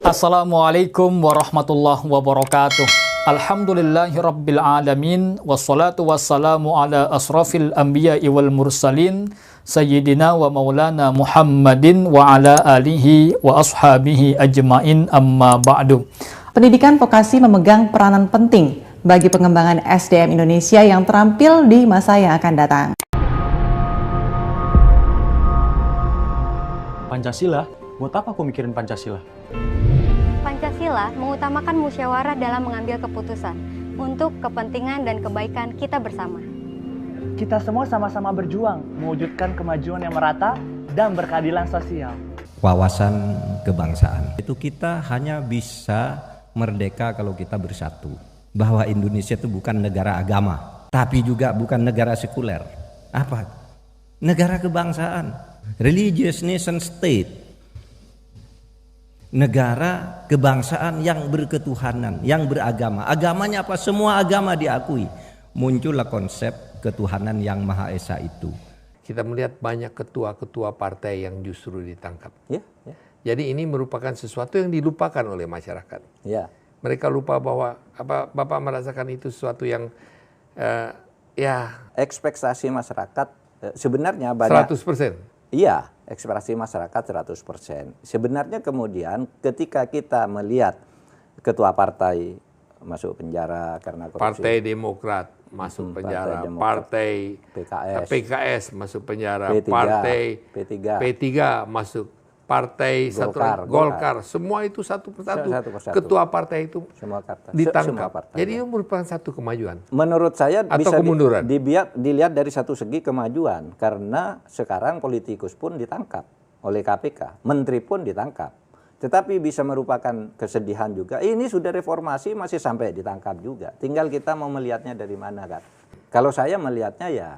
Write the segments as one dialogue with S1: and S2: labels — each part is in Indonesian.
S1: Assalamualaikum warahmatullahi wabarakatuh. Alhamdulillahirabbil alamin wassalatu wassalamu ala asrafil anbiya'i wal mursalin sayyidina wa maulana Muhammadin wa ala alihi wa ashabihi ajmain amma ba'du.
S2: Pendidikan vokasi memegang peranan penting bagi pengembangan SDM Indonesia yang terampil di masa yang akan datang.
S3: Pancasila? Buat apa aku mikirin Pancasila?
S4: Pancasila mengutamakan musyawarah dalam mengambil keputusan untuk kepentingan dan kebaikan kita bersama.
S5: Kita semua sama-sama berjuang mewujudkan kemajuan yang merata dan berkeadilan sosial.
S6: Wawasan kebangsaan itu kita hanya bisa merdeka kalau kita bersatu. Bahwa Indonesia itu bukan negara agama, tapi juga bukan negara sekuler. Apa? Negara kebangsaan, religious nation state. Negara kebangsaan yang berketuhanan, yang beragama. Agamanya apa? Semua agama diakui. Muncullah konsep ketuhanan yang Maha Esa itu.
S7: Kita melihat banyak ketua-ketua partai yang justru ditangkap. Jadi ini merupakan sesuatu yang dilupakan oleh masyarakat. Mereka lupa bahwa Bapak merasakan itu sesuatu yang
S8: ekspektasi masyarakat sebenarnya banyak
S7: 100%.
S8: Iya, ekspektasi masyarakat 100%. Sebenarnya kemudian ketika kita melihat ketua partai masuk penjara karena korupsi.
S7: Partai Demokrat masuk penjara, partai PKS masuk penjara, partai P3 masuk, partai Golkar, semua itu satu persatu. Ketua partai itu ditangkap. Jadi itu merupakan satu kemajuan.
S8: Menurut saya
S7: atau
S8: bisa
S7: kemunduran.
S8: dilihat dari satu segi kemajuan karena sekarang politikus pun ditangkap oleh KPK, menteri pun ditangkap. Tetapi bisa merupakan kesedihan juga. Ini sudah reformasi masih sampai ditangkap juga. Tinggal kita mau melihatnya dari mana kan. Kalau saya melihatnya ya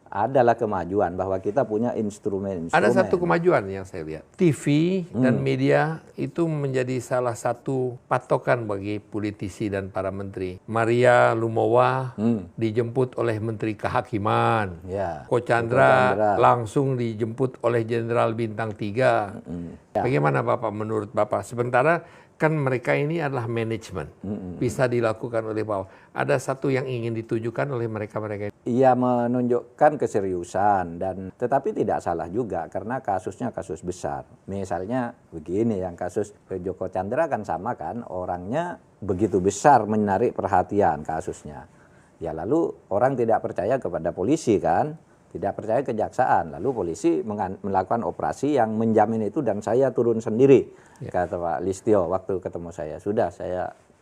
S8: adalah kemajuan bahwa kita punya instrumen.
S7: Ada satu kemajuan yang saya lihat. TV dan media itu menjadi salah satu patokan bagi politisi dan para menteri. Maria Lumowa dijemput oleh Menteri Kehakiman. Ko Chandra langsung dijemput oleh Jenderal Bintang 3. Bagaimana Bapak menurut Bapak? Sementara kan mereka ini adalah manajemen, bisa dilakukan oleh bawah. Ada satu yang ingin ditujukan oleh mereka-mereka.
S8: Ia menunjukkan keseriusan dan tetapi tidak salah juga karena kasusnya kasus besar. Misalnya begini, yang kasus Joko Chandra kan sama kan, orangnya begitu besar menarik perhatian kasusnya. Ya lalu orang tidak percaya kepada polisi kan, tidak percaya kejaksaan, lalu polisi melakukan operasi yang menjamin itu dan saya turun sendiri. Kata Pak Listio waktu ketemu saya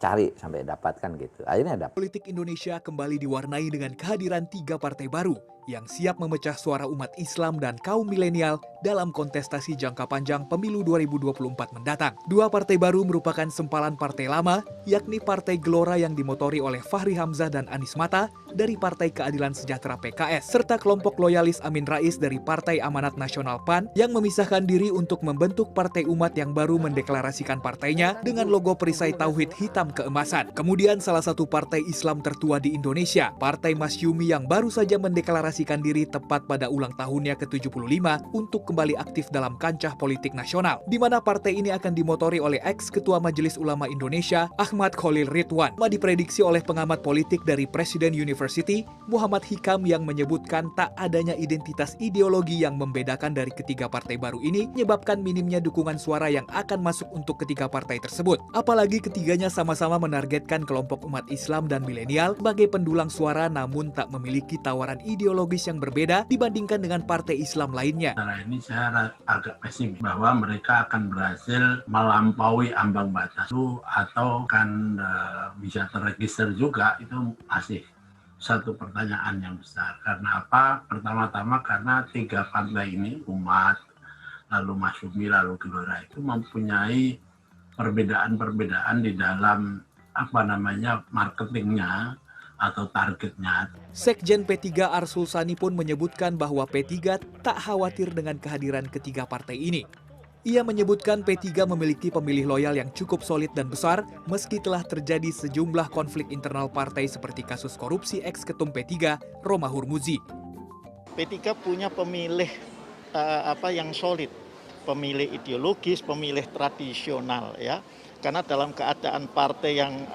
S8: cari sampai dapatkan gitu. Akhirnya dapat.
S9: Politik Indonesia kembali diwarnai dengan kehadiran 3 partai baru yang siap memecah suara umat Islam dan kaum milenial dalam kontestasi jangka panjang pemilu 2024 mendatang. 2 partai baru merupakan sempalan partai lama, yakni Partai Gelora yang dimotori oleh Fahri Hamzah dan Anies Mata dari Partai Keadilan Sejahtera PKS, serta kelompok loyalis Amin Rais dari Partai Amanat Nasional PAN yang memisahkan diri untuk membentuk Partai Umat yang baru mendeklarasikan partainya dengan logo perisai tauhid hitam keemasan. Kemudian salah satu partai Islam tertua di Indonesia, Partai Masyumi yang baru saja mendeklarasikan diri tepat pada ulang tahunnya ke-75 untuk kembali aktif dalam kancah politik nasional, di mana partai ini akan dimotori oleh ex-Ketua Majelis Ulama Indonesia, Ahmad Khalil Ridwan. Diprediksi oleh pengamat politik dari Presiden University, Muhammad Hikam, yang menyebutkan tak adanya identitas ideologi yang membedakan dari ketiga partai baru ini, menyebabkan minimnya dukungan suara yang akan masuk untuk ketiga partai tersebut. Apalagi ketiganya sama-sama menargetkan kelompok umat Islam dan milenial sebagai pendulang suara, namun tak memiliki tawaran ideologis yang berbeda dibandingkan dengan partai Islam lainnya.
S10: Secara ini saya agak pesimis bahwa mereka akan berhasil melampaui ambang batas itu atau akan bisa terregister juga, itu masih satu pertanyaan yang besar. Karena apa? Pertama-tama karena 3 partai ini, Umat, lalu Masyumi, lalu Gelora, itu mempunyai perbedaan-perbedaan di dalam marketingnya atau targetnya.
S9: Sekjen P3 Arsul Sani pun menyebutkan bahwa P3 tak khawatir dengan kehadiran ketiga partai ini. Ia menyebutkan P3 memiliki pemilih loyal yang cukup solid dan besar meski telah terjadi sejumlah konflik internal partai seperti kasus korupsi ex-ketum P3, Romahur Muzi.
S11: P3 punya pemilih yang solid. pemilih ideologis, pemilih tradisional ya. Karena dalam keadaan partai yang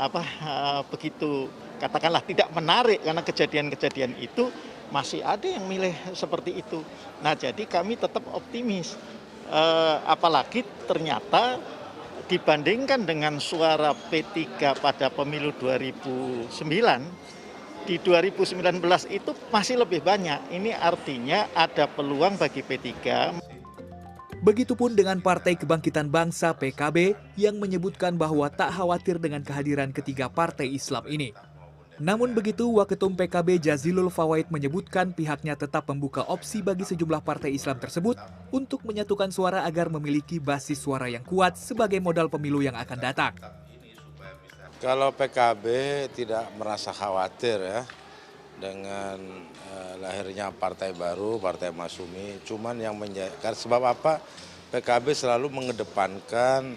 S11: begitu katakanlah tidak menarik karena kejadian-kejadian itu masih ada yang milih seperti itu. Nah, jadi kami tetap optimis. Apalagi ternyata dibandingkan dengan suara P3 pada pemilu 2009, di 2019 itu masih lebih banyak. Ini artinya ada peluang bagi P3.
S9: Begitupun dengan Partai Kebangkitan Bangsa PKB yang menyebutkan bahwa tak khawatir dengan kehadiran ketiga partai Islam ini. Namun begitu, Waketum PKB Jazilul Fawait menyebutkan pihaknya tetap membuka opsi bagi sejumlah partai Islam tersebut untuk menyatukan suara agar memiliki basis suara yang kuat sebagai modal pemilu yang akan datang.
S12: Kalau PKB tidak merasa khawatir ya dengan lahirnya partai baru, Partai Masyumi, cuman yang sebab apa? PKB selalu mengedepankan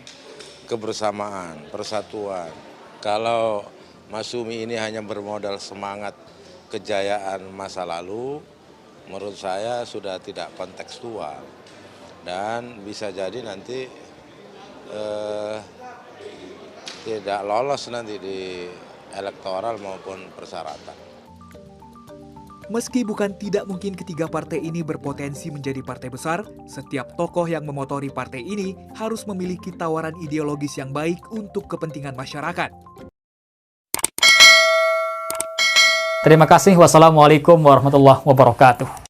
S12: kebersamaan, persatuan. Kalau Masyumi ini hanya bermodal semangat kejayaan masa lalu, menurut saya sudah tidak kontekstual dan bisa jadi nanti tidak lolos nanti di elektoral maupun persyaratan.
S9: Meski bukan tidak mungkin ketiga partai ini berpotensi menjadi partai besar, setiap tokoh yang memotori partai ini harus memiliki tawaran ideologis yang baik untuk kepentingan masyarakat.
S1: Terima kasih. Wassalamualaikum warahmatullahi wabarakatuh.